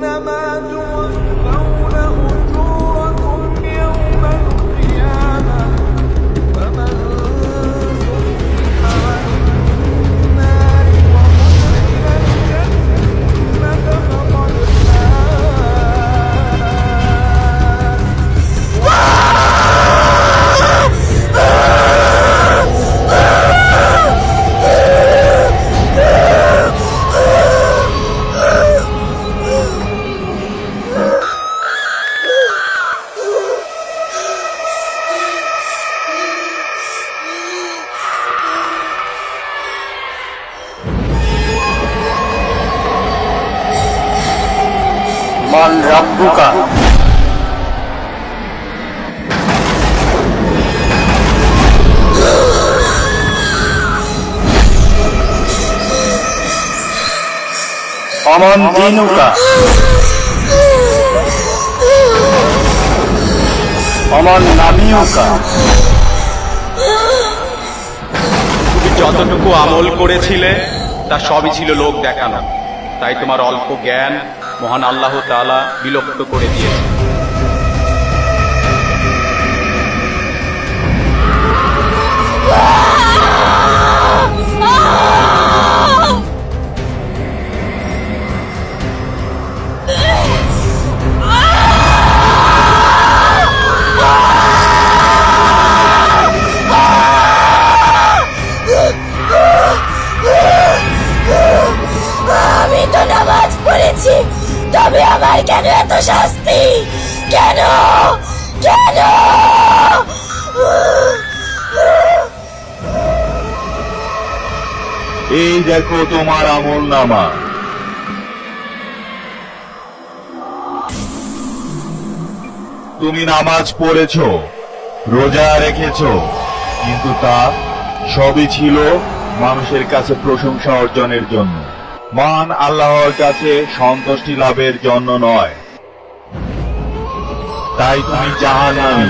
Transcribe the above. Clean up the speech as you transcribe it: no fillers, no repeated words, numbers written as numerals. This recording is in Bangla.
إنما توفون أجوركم يوم القيامة فمن زحزح عن النار وأدخل الجنة فقد মান রাব্বুকা। অমান দীনুকা। অমান নামিউকা। তুমি যতটুকু আমল করেছিলে তা সবই ছিল লোক দেখানো, তাই তোমার অল্প জ্ঞান মহান আল্লাহ তাআলা বিলুপ্ত করে দিয়েছে। আমি তো নামাজ পড়েছি, তবে আমার কেন এত শাস্তি? কেন কেন? এই দেখো তোমার আমল নামা। তুমি নামাজ পড়েছো, রোজা রেখেছো, কিন্তু তা সবই ছিল মানুষের কাছে প্রশংসা অর্জনের জন্য, মান আল্লাহর কাছে সন্তুষ্টি লাভের জন্য নয়। তাই তুমি জাহান্নামী।